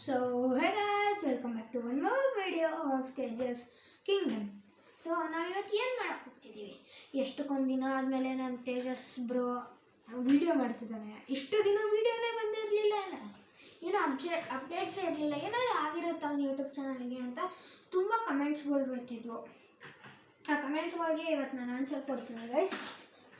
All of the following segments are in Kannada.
So hey guys, welcome back to one more video of Tejas Kingdom. So ನಾವಿವತ್ತು ಏನು ಮಾಡೋಕ್ಕೆ ಹೋಗ್ತಿದ್ದೀವಿ, ಎಷ್ಟಕ್ಕೊಂದು ದಿನ ಆದಮೇಲೆ ನಮ್ಮ ತೇಜಸ್ ಬ್ರೋ ವೀಡಿಯೋ ಮಾಡ್ತಿದ್ದಾನೆ. ಇಷ್ಟು ದಿನ ವೀಡಿಯೋನೇ ಬಂದಿರಲಿಲ್ಲ, ಅಲ್ಲ ಏನೋ ಅಪ್ಡೇಟ್ಸೇ ಇರಲಿಲ್ಲ, ಏನೋ ಆಗಿರುತ್ತೆ ಅವ್ನ ಯೂಟ್ಯೂಬ್ ಚಾನಲ್ಗೆ ಅಂತ ತುಂಬ ಕಮೆಂಟ್ಸ್ಗಳು ಬರ್ತಿದ್ವು. ಆ ಕಮೆಂಟ್ಸ್ಗಳಿಗೆ ಇವತ್ತು ನಾನು ಆನ್ಸರ್ ಕೊಡ್ತೀನಿ guys.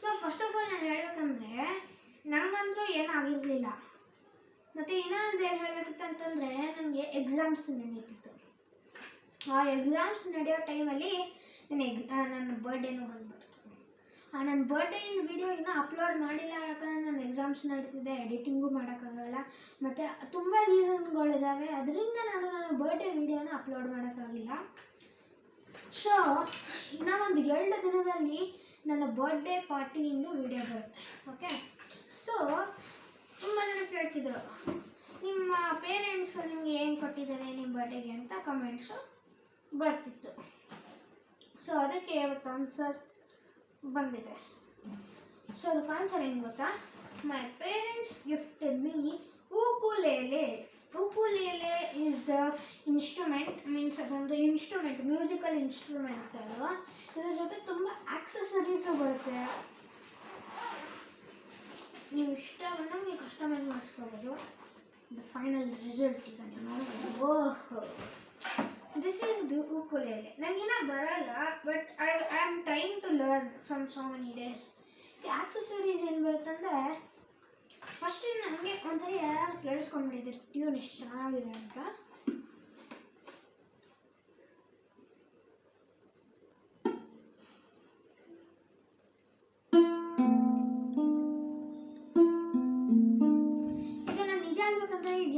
So first of all ನಾನು ಹೇಳಬೇಕಂದ್ರೆ ನನಗಂತೂ ಏನೂ ಆಗಿರಲಿಲ್ಲ. ಮತ್ತು ಇನ್ನೊಂದು ಏನು ಹೇಳಬೇಕಿತ್ತು ಅಂತಂದರೆ ನನಗೆ ಎಕ್ಸಾಮ್ಸ್ ನಡೀತಿತ್ತು. ಆ ಎಕ್ಸಾಮ್ಸ್ ನಡೆಯೋ ಟೈಮಲ್ಲಿ ನನ್ನ ಬರ್ಡೇನೂ ಬಂದ್ಬಿಡ್ತು. ನನ್ನ ಬರ್ಡೇನ ವೀಡಿಯೋ ಇನ್ನೂ ಅಪ್ಲೋಡ್ ಮಾಡಿಲ್ಲ, ಯಾಕಂದರೆ ನನ್ನ ಎಕ್ಸಾಮ್ಸ್ ನಡೀತಿದೆ, ಎಡಿಟಿಂಗು ಮಾಡೋಕ್ಕಾಗಲ್ಲ, ಮತ್ತು ತುಂಬ ರೀಸನ್ಗಳಿದ್ದಾವೆ. ಅದರಿಂದ ನಾನು ನನ್ನ ಬರ್ಡೇ ವೀಡಿಯೋನ ಅಪ್ಲೋಡ್ ಮಾಡೋಕ್ಕಾಗಿಲ್ಲ. ಸೊ ಇನ್ನೂ ಒಂದು 2 ದಿನದಲ್ಲಿ ನನ್ನ ಬರ್ಡೇ ಪಾರ್ಟಿಯಿಂದ ವೀಡಿಯೋ ಬರುತ್ತೆ. ಓಕೆ, ಸೊ ತುಂಬ ಜನ ಕೇಳ್ತಿದ್ರು, ನಿಮ್ಮ ಪೇರೆಂಟ್ಸು ನಿಮಗೆ ಏನು ಕೊಟ್ಟಿದ್ದಾರೆ ನಿಮ್ಮ ಬರ್ಡೇಗೆ ಅಂತ ಕಮೆಂಟ್ಸು ಬರ್ತಿತ್ತು. ಸೊ ಅದಕ್ಕೆ ಇವತ್ತು ಆನ್ಸರ್ ಬಂದಿದೆ. ಸೊ ಅದಕ್ಕೆ ಆನ್ಸರ್ ಏನು ಗೊತ್ತಾ? My parents gifted me ukulele. Ukulele is the instrument, means ಅದೊಂದು ಇನ್ಸ್ಟ್ರೂಮೆಂಟ್, ಮ್ಯೂಸಿಕಲ್ ಇನ್ಸ್ಟ್ರೂಮೆಂಟ್ ಅಲ್ವಾ. ಇದ್ರ ಜೊತೆ ತುಂಬ ಆಕ್ಸೆಸರೀಸು ಬರುತ್ತೆ. ನೀವು ಇಷ್ಟ ಬಂದಾಗ ನೀವು ಕಸ್ಟಮೈಸ್ ಮಾಡಿಸ್ಕೋಬೋದು. ದ ಫೈನಲ್ ರಿಸಲ್ಟ್ ಈಗ ನೀವು ನೋಡ್ಬೋದು. Oh, this is the ukulele. ನನಗಿನ್ನ ಬರಲ್ಲ, but I am trying to learn from so many days. ಈ ಆಕ್ಸೆಸರೀಸ್ ಏನು ಬರುತ್ತಂದರೆ, ಫಸ್ಟ್ ನನಗೆ ಒಂದ್ಸರಿ ಯಾರು ಕೇಳಿಸ್ಕೊಂಡ್ಬಿಟ್ಟಿದ್ರು ಟ್ಯೂನ್ ಎಷ್ಟು ಚೆನ್ನಾಗಿದೆ ಅಂತ.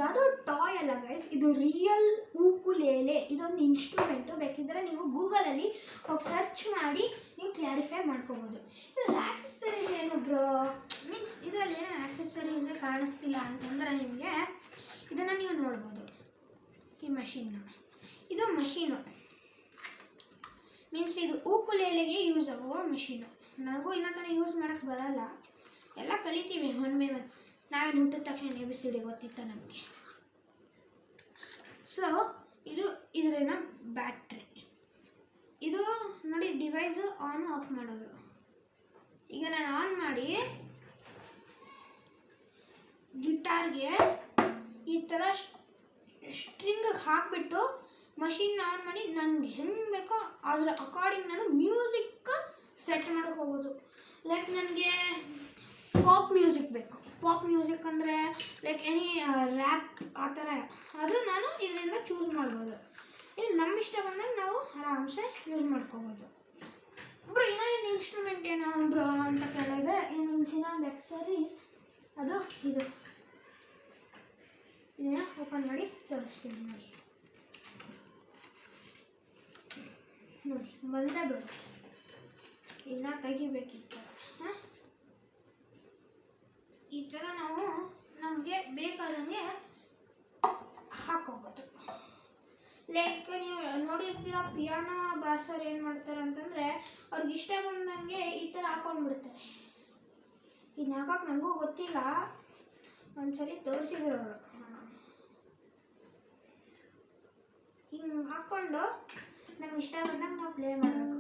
ಯಾವುದೋ ಟಾಯ್ ಅಲ್ಲ ಗೈಸ್, ಇದು ರಿಯಲ್ ಉಕುಲೇಲೆ. ಇದೊಂದು ಇನ್ಸ್ಟ್ರೂಮೆಂಟು. ಬೇಕಿದ್ದರೆ ನೀವು ಗೂಗಲಲ್ಲಿ ಹೋಗಿ ಸರ್ಚ್ ಮಾಡಿ ನೀವು ಕ್ಲಾರಿಫೈ ಮಾಡ್ಕೋಬೋದು. ಇದರ ಆಕ್ಸೆಸರೀಸ್ ಏನು ಬ್ರೋ, ಮೀನ್ಸ್ ಇದರಲ್ಲಿ ಏನೋ ಆಕ್ಸೆಸರೀಸ್ ಕಾಣಿಸ್ತಿಲ್ಲ ಅಂತಂದರೆ ನಿಮಗೆ ಇದನ್ನು ನೀವು ನೋಡ್ಬೋದು. ಈ ಮಷೀನ್ನ, ಇದು ಮಷೀನು, ಮೀನ್ಸ್ ಇದು ಉಕುಲೇಲೆಗೆ ಯೂಸ್ ಆಗುವ ಮಷೀನು. ನನಗೂ ಇನ್ನೂ ತನಕ ಯೂಸ್ ಮಾಡೋಕ್ಕೆ ಬರಲ್ಲ, ಎಲ್ಲ ಕಲಿತೀವಿ ಒನ್ ಬೈ ಒನ್. ನಾವೇನು ಹುಟ್ಟಿದ ತಕ್ಷಣ ABCD ಗೊತ್ತಿತ್ತ ನಮಗೆ. ಸೊ ಇದರೇನೋ ಬ್ಯಾಟ್ರಿ, ಇದು ನೋಡಿ ಡಿವೈಸು ಆನ್ ಆಫ್ ಮಾಡೋದು. ಈಗ ನಾನು ಆನ್ ಮಾಡಿ ಗಿಟಾರ್ಗೆ ಈ ಥರ ಸ್ಟ್ರಿಂಗ್ ಹಾಕಿಬಿಟ್ಟು ಮಷಿನ್ ಆನ್ ಮಾಡಿ ನನಗೆ ಹೆಂಗೆ ಬೇಕೋ ಅದರ ಅಕಾರ್ಡಿಂಗ್ ನಾನು ಮ್ಯೂಸಿಕ್ ಸೆಟ್ ಮಾಡೋಕ್ಕೆ ಹೋಗೋದು. ಲೈಕ್ ನನಗೆ ಪಾಪ್ ಮ್ಯೂಸಿಕ್ ಬೇಕು. ಪಾಪ್ ಮ್ಯೂಸಿಕ್ ಅಂದರೆ ಲೈಕ್ ಎನಿ ರ್ಯಾಪ್ ಆ ಥರ, ಅದು ನಾನು ಇದರಿಂದ ಚೂಸ್ ಮಾಡ್ಬೋದು. ಇದು ನಮ್ಮ ಇಷ್ಟ ಬಂದಾಗ ನಾವು ಆರಾಮ್ಸೆ ಯೂಸ್ ಮಾಡ್ಕೋಬೋದು. ಬ್ರೋ ಇನ್ನೂ ಏನು ಇನ್ಸ್ಟ್ರೂಮೆಂಟ್ ಏನೋ ಬ್ರೋ ಅಂತ ಕೇಳಿದ್ರೆ, ಇನ್ನೊಂದು ಆಕ್ಸೆಸರೀಸ್ ಅದು ಇದನ್ನ ಓಪನ್ ಮಾಡಿ ತೋರಿಸ್ತೀನಿ ನೋಡಿ. ನೋಡಿ ಬಂದೇ ಬರುತ್ತೆ, ಇನ್ನೂ ತೆಗಿಬೇಕಿತ್ತು. ಈ ಥರ ನಾವು ನಮಗೆ ಬೇಕಾದಂಗೆ ಹಾಕೋಬೋದು. ಲೈಕ್ ನೀವು ನೋಡಿರ್ತೀರ, ಪಿಯಾನೋ ಬಾರ್ಸೋರು ಏನು ಮಾಡ್ತಾರೆ ಅಂತಂದರೆ ಅವ್ರಿಗೆ ಇಷ್ಟ ಬಂದಂಗೆ ಈ ಥರ ಹಾಕೊಂಡ್ಬಿಡ್ತಾರೆ. ಇದನ್ನ ಹಾಕೋಕೆ ನನಗೂ ಗೊತ್ತಿಲ್ಲ, ಒಂದ್ಸರಿ ತೋರಿಸಿದ್ರು ಅವರು. ಹಿಂಗೆ ಹಾಕ್ಕೊಂಡು ನಮ್ಗೆ ಇಷ್ಟ ಬಂದಂಗೆ ನಾವು ಪ್ಲೇ ಮಾಡಬೇಕು.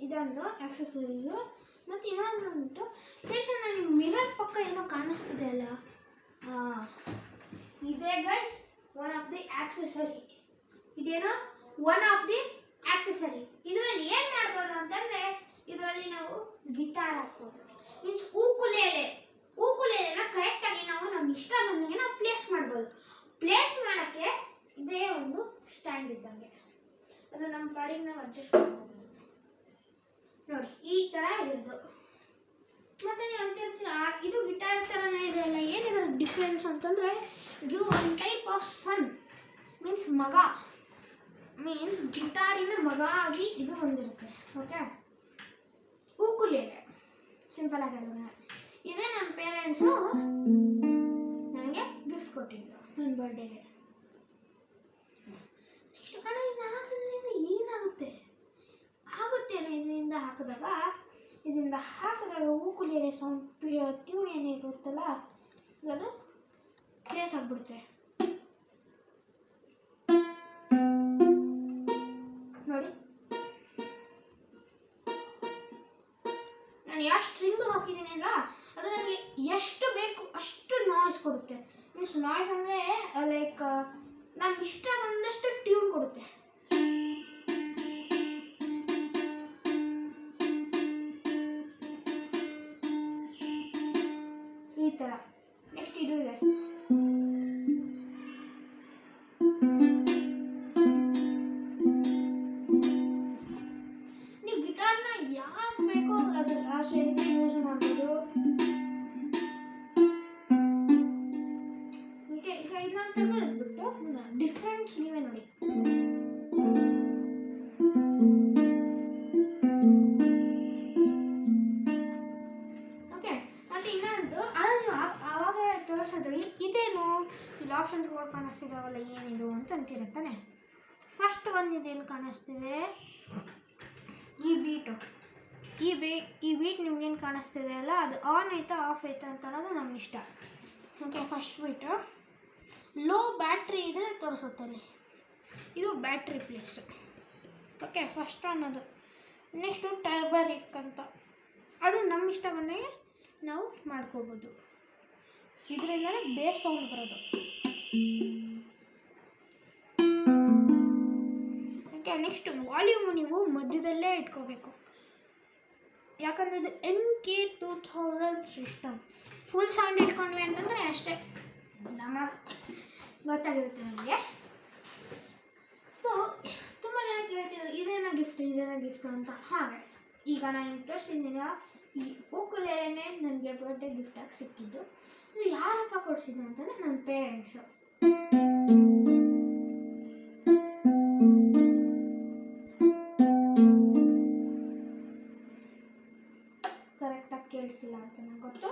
ಇದೊಂದು ಆಕ್ಸೆಸರೀಸು. ಮತ್ತು ಇನ್ನೊಂದು ಉಂಟು, ದೇಶನ ನಿಮ್ಮ ಮಿರರ್ ಪಕ್ಕ ಏನೋ ಕಾಣಿಸ್ತಿದೆ ಅಲ್ಲ, ಇದೇ guys one of the accessory. ಇದೇನೋ ಒನ್ ಆಫ್ ದಿ ಆಕ್ಸೆಸರಿ. ಇದರಲ್ಲಿ ಏನು ಮಾಡ್ಬೋದು ಅಂತಂದರೆ, ಇದರಲ್ಲಿ ನಾವು ಗಿಟಾರ್ ಹಾಕ್ಬೋದು. ಮೀನ್ಸ್ ಉಕುಲೇಲೆನ ಕರೆಕ್ಟಾಗಿ ನಾವು ನಮ್ಮ ಇಷ್ಟ ಬಂದಂಗೆ ನಾವು ಪ್ಲೇಸ್ ಮಾಡ್ಬೋದು. ಪ್ಲೇಸ್ ಮಾಡೋಕ್ಕೆ ಇದೇ ಒಂದು ಸ್ಟ್ಯಾಂಡ್ ಇದ್ದಂಗೆ, ಅದು ನಮ್ಮ ಪಾಡಿಗೆ ನಾವು ಅಡ್ಜಸ್ಟ್ ಮಾಡ್ಕೋಬೋದು. ನೋಡಿ ಈ ಥರ ಇರೋದು. ಮತ್ತು ನೀವು ಅಂತಿರ್ತೀರ ಇದು ಗಿಟಾರ್ ಥರನೇ ಇದೆಯಲ್ಲ, ಏನಿದೆ ಡಿಫ್ರೆನ್ಸ್ ಅಂತಂದರೆ, ಇದು ಒಂದು ಟೈಪ್ ಆಫ್ ಸನ್, ಮೀನ್ಸ್ ಮಗ, ಮೀನ್ಸ್ ಗಿಟಾರಿನ ಮಗ ಆಗಿ ಇದು ಹೊಂದಿರುತ್ತೆ. ಓಕೆ, ಉಕುಲೇಲೆ ಸಿಂಪಲ್ ಆಗಿ ಹೇಳಿದ್ರೆ ಇದೇ ನನ್ನ ಪೇರೆಂಟ್ಸು ನನಗೆ ಗಿಫ್ಟ್ ಕೊಟ್ಟಿದ್ರು ನನ್ನ ಬರ್ಡೇಗೆ. ಇಷ್ಟು ಕಡೆ ಇದನ್ನ ಹಾಕೋದ್ರಿಂದ ಏನಾಗುತ್ತೆ? ಆಗುತ್ತೇನೋ ಇದರಿಂದ ಹಾಕಿದಾಗ ಇದರಿಂದ ಹಾಕಿದಾಗ ಉಕುಲೆಲೆ ಸೌಂಡ್ ಟ್ಯೂನ್ ಏನೇ ಗೊತ್ತಲ್ಲ ಅದು ಪ್ಲೇಸ್ ಆಗಿಬಿಡುತ್ತೆ. ನೋಡಿ ನಾನು ಯಾವ ಸ್ಟ್ರಿಂಗ್ ಹಾಕಿದ್ದೀನಿ ಅಲ್ಲ ಅದು ನನಗೆ ಎಷ್ಟು ಬೇಕು ಅಷ್ಟು ನಾಯ್ಸ್ ಕೊಡುತ್ತೆ. ಮೀನ್ಸ್ ನಾಯ್ಸ್ ಅಂದರೆ ಲೈಕ್ ನಮ್ಗೆ ಇಷ್ಟ ಬಂದಷ್ಟು ಟ್ಯೂನ್ ಕೊಡುತ್ತೆ. ಈ ಥರ. ನೆಕ್ಸ್ಟ್ ಇದು ಇದೆ. ನೀವು ಗಿಟಾರ್ನ ಯಾಕೆ ಬೇಕೋ ಅದು ಆ ಸ್ಟ್ರಿಂಗ್ ಯೂಸ್ ಮಾಡ್ಬೋದು. ಈಗ ಇದನ್ನ ತೆಗೆದ್ಬಿಟ್ಟು ಡಿಫ್ರೆನ್ಸ್ ನೀವೇ ನೋಡಿ. ಓಕೆ, ಮತ್ತು ಇನ್ನೊಂದು ಅದನ್ನು ಆವಾಗ ತೋರಿಸಿದ್ವಿ ಇದೇನು ಇಲ್ಲಿ ಆಪ್ಷನ್ಸ್ಗಳು ಕಾಣಿಸ್ತಿದ್ದಾವಲ್ಲ ಏನಿದು ಅಂತ ಅಂತಿರುತ್ತಾನೆ. ಫಸ್ಟ್ ಒಂದು ಇದೇನು ಕಾಣಿಸ್ತಿದೆ ಈ ಬೀಟು. ಈ ಬೀಟ್ ನಿಮ್ಗೇನು ಕಾಣಿಸ್ತಿದೆ ಅಲ್ಲ ಅದು ಆನ್ ಆಯ್ತಾ ಆಫ್ ಆಯ್ತಾ ಅಂತ ಅನ್ನೋದು ನಮ್ಮ ಇಷ್ಟ. Okay, first beat low battery ಇದ್ರೆ ತೋರಿಸುತ್ತೆ ಅಲ್ಲಿ. ಇದು ಬ್ಯಾಟ್ರಿ ಪ್ಲೇಸ್. ಓಕೆ, ಫಸ್ಟ್ ಅನ್ನೋದು. ನೆಕ್ಸ್ಟು ಟರ್ಬರಿಕ್ ಅಂತ ಅದು ನಮ್ಮ ಇಷ್ಟ ಬಂದಾಗೆ ನಾವು ಮಾಡ್ಕೋಬೋದು. ಇದರಿಂದಲೇ ಬೇಸ್ ಸೌಂಡ್ ಬರೋದು. ಓಕೆ, ನೆಕ್ಸ್ಟ್ ವಾಲ್ಯೂಮು ನೀವು ಮಧ್ಯದಲ್ಲೇ ಇಟ್ಕೋಬೇಕು. ಯಾಕಂದರೆ ಇದು NK2000 ಸಿಸ್ಟಮ್. ಫುಲ್ ಸೌಂಡ್ ಇಟ್ಕೊಂಡ್ವಿ ಅಂತಂದರೆ ಅಷ್ಟೇ ನಮಗೆ ಗೊತ್ತಾಗಿರುತ್ತೆ ನಮಗೆ. ಸೊ ತುಂಬ ಜನ ಕೇಳ್ತಿದ್ರು ಇದೇನೋ ಗಿಫ್ಟು ಅಂತ. ಹಾಗೆ ಈಗ ನಾನು ತೋರಿಸಿದ್ದೀನಿ ಈ ಉಕುಲೆಲೆನೇ ನನಗೆ ಬರ್ಡೇ ಗಿಫ್ಟಾಗಿ ಸಿಕ್ಕಿದ್ದು. ಇದು ಯಾರಪ್ಪ ಕೊಡಿಸಿದ್ದು ಅಂತಂದರೆ ನನ್ನ ಪೇರೆಂಟ್ಸು. ಕರೆಕ್ಟಾಗಿ ಕೇಳ್ತಿಲ್ಲ ಅಂತ ನನಗೆ ಗೊತ್ತು,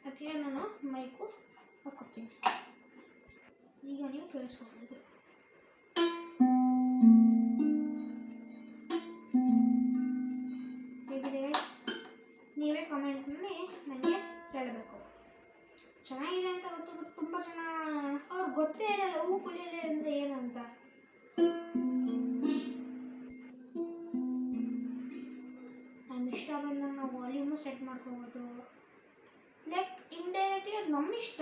ಅದಕ್ಕೆ ನಾನು ಮೈಕು ಹಾಕೋತೀನಿ. ಈಗ ನೀವು ಕೇಳಿಸ್ಕೊಬೋದು. ಹೇಗಿದೆ ನೀವೇ ಕಮೆಂಟ್ನಲ್ಲಿ ನನಗೆ ಹೇಳಬೇಕು. ಚೆನ್ನಾಗಿದೆ ಅಂತ ಗೊತ್ತು, ಬಟ್ ತುಂಬ ಜನ ಅವ್ರಿಗೆ ಗೊತ್ತೇ ಇರಲ್ಲ ಉಕುಲೆಲೆ ಅಂದರೆ ಏನು ಅಂತ. ನಮ್ಮ ಇಷ್ಟ ಬಂದಾಗ ನಾವು ವಾಲ್ಯೂಮು ಸೆಟ್ ಮಾಡ್ಕೋಬೋದು. ಲೈಕ್ ಇಂಡೈರೆಕ್ಟ್ಲಿ ಅದು ನಮ್ಮ ಇಷ್ಟ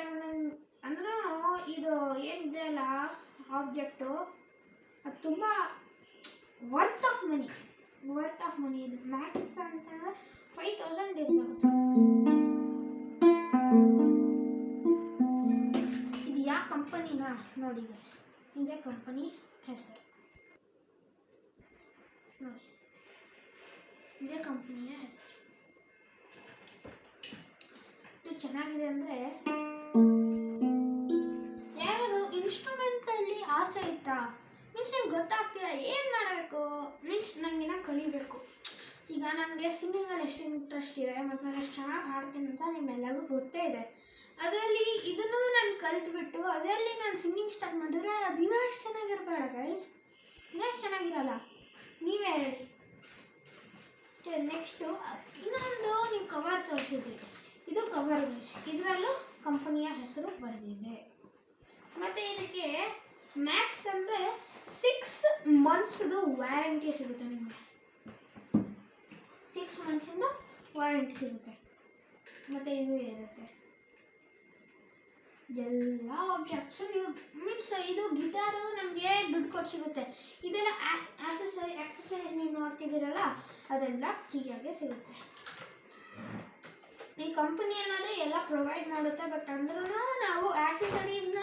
ಬಂದಂಗೆ. ಅಂದ್ರೆ ಇದು ಏನಿದೆ ಅಲ್ಲ ಆಬ್ಜೆಕ್ಟು ಅದು ತುಂಬ ವರ್ತ್ ಆಫ್ ಮನಿ. ಇದು ಮ್ಯಾಕ್ಸ್ ಅಂತಂದರೆ 5000 ಇರಬೇಕು. ಇದು ಯಾವ ಕಂಪನಿನ ನೋಡಿ ಗೈಸ್, ಇದೇ ಕಂಪನಿ ಹೆಸರು ನೋಡಿ, ಇದೇ ಕಂಪನಿಯ ಹೆಸರು. ಇದು ಚೆನ್ನಾಗಿದೆ ಅಂದರೆ ಯಾರಾದರೂ ಇನ್ಸ್ಟ್ರೂಮೆಂಟಲ್ಲಿ ಆಸೆ ಇತ್ತಾ, ಮೀನ್ಸ್ ನಿಮ್ಗೆ ಗೊತ್ತಾಗ್ತಿಲ್ಲ ಏನು ಮಾಡಬೇಕು, ಮೀನ್ಸ್ ನನಗೇನ ಕಲಿಬೇಕು. ಈಗ ನನಗೆ ಸಿಂಗಿಂಗಲ್ಲಿ ಎಷ್ಟು ಇಂಟ್ರೆಸ್ಟ್ ಇದೆ ಮತ್ತು ನಾನು ಎಷ್ಟು ಚೆನ್ನಾಗಿ ಹಾಡ್ತೀನಿ ಅಂತ ನಿಮ್ಮೆಲ್ಲರಿಗೂ ಗೊತ್ತೇ ಇದೆ. ಅದರಲ್ಲಿ ಇದನ್ನು ನಾನು ಕಲಿತ್ಬಿಟ್ಟು ಅದರಲ್ಲಿ ನಾನು ಸಿಂಗಿಂಗ್ ಸ್ಟಾರ್ಟ್ ಮಾಡಿದ್ರೆ ದಿನ ಎಷ್ಟು ಚೆನ್ನಾಗಿರ್ಬೇಡ ಗೈಸ್, ದಿನ ಎಷ್ಟು ಚೆನ್ನಾಗಿರಲ್ಲ, ನೀವೇ ಹೇಳಿ. ನೆಕ್ಸ್ಟು ಇನ್ನೊಂದು ನೀವು ಕವರ್ ತೋರಿಸಿದ್ರಿ, ಇದು ಕವರ್ ಗೈಸ್. ಇದರಲ್ಲೂ ಕಂಪನಿಯ ಹೆಸರು ಬರೆದಿದೆ. ಮತ್ತು ಇದಕ್ಕೆ ಮ್ಯಾಕ್ಸ್ ಅಂದರೆ 6 ಮಂತ್ಸ್ದು ವ್ಯಾರಂಟಿ ಸಿಗುತ್ತೆ ನಿಮಗೆ. 6 ಮಂತ್ಸಿಂದು ವಾರಂಟಿ ಸಿಗುತ್ತೆ. ಮತ್ತು ಇದು ಇರುತ್ತೆ ಎಲ್ಲ ಆಬ್ಜೆಕ್ಟ್ಸು. ನೀವು ಮೀನ್ಸ್ ಇದು ಗಿಟಾರು ನಮಗೆ ದುಡ್ಡು ಕೊಟ್ಟು ಸಿಗುತ್ತೆ. ಇದೆಲ್ಲ ಆಕ್ಸಸರೀಸ್ ನೀವು ನೋಡ್ತಿದ್ದೀರಲ್ಲ ಅದೆಲ್ಲ ಫ್ರೀಯಾಗೇ ಸಿಗುತ್ತೆ. ಈ ಕಂಪನಿ ಅನ್ನೋದು ಎಲ್ಲ ಪ್ರೊವೈಡ್ ಮಾಡುತ್ತೆ. ಬಟ್ ಅಂದ್ರೂ ನಾವು ಆಕ್ಸಸರೀಸ್ನ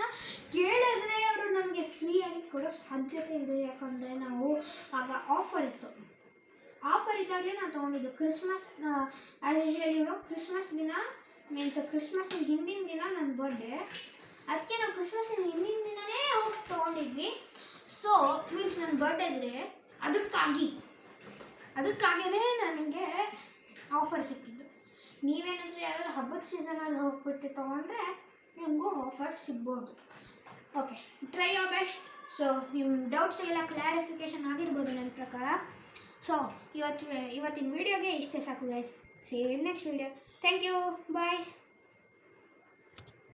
ಕೇಳಿದ್ರೆ ಅವರು ನಮಗೆ ಫ್ರೀಯಾಗಿ ಕೊಡೋ ಸಾಧ್ಯತೆ ಇದೆ. ಯಾಕಂದರೆ ನಾವು ಆಗ ಆಫರ್ ಇದ್ದಾಗಲೇ ನಾನು ತೊಗೊಂಡಿದ್ದು. ಕ್ರಿಸ್ಮಸ್ ಆ್ಯಸ್ ಯೂಶುವಲ್ ಕ್ರಿಸ್ಮಸ್ ದಿನ ಮೀನ್ಸ್ ಕ್ರಿಸ್ಮಸ್ ಹಿಂದಿನ ದಿನ ನನ್ನ ಬರ್ಡೇ, ಅದಕ್ಕೆ ನಾವು ಕ್ರಿಸ್ಮಸ್ಸಿನ ಹಿಂದಿನ ದಿನವೇ ಹೋಗಿ ತೊಗೊಂಡಿದ್ವಿ. ಸೊ ಮೀನ್ಸ್ ನನ್ನ ಬರ್ಡೇ ಇದ್ದರೆ ಅದಕ್ಕಾಗಿಯೇ ನನಗೆ ಆಫರ್ ಸಿಕ್ಕಿದ್ದು. ನೀವೇನಾದರೂ ಯಾವ್ದಾದ್ರು ಹಬ್ಬದ ಸೀಸನಲ್ಲಿ ಹೋಗ್ಬಿಟ್ಟು ತೊಗೊಂಡ್ರೆ ನಿಮಗೂ ಆಫರ್ ಸಿಗ್ಬೋದು. Okay, try your best. So ನಿಮ್ಮ ಡೌಟ್ಸ್ ಎಲ್ಲ ಕ್ಲಾರಿಫಿಕೇಷನ್ ಆಗಿರ್ಬೋದು ನನ್ನ ಪ್ರಕಾರ. ಸೊ ಇವತ್ತಿನ ವೀಡಿಯೋಗೆ ಇಷ್ಟೇ ಸಾಕು guys. See you in next video. Thank you. Bye.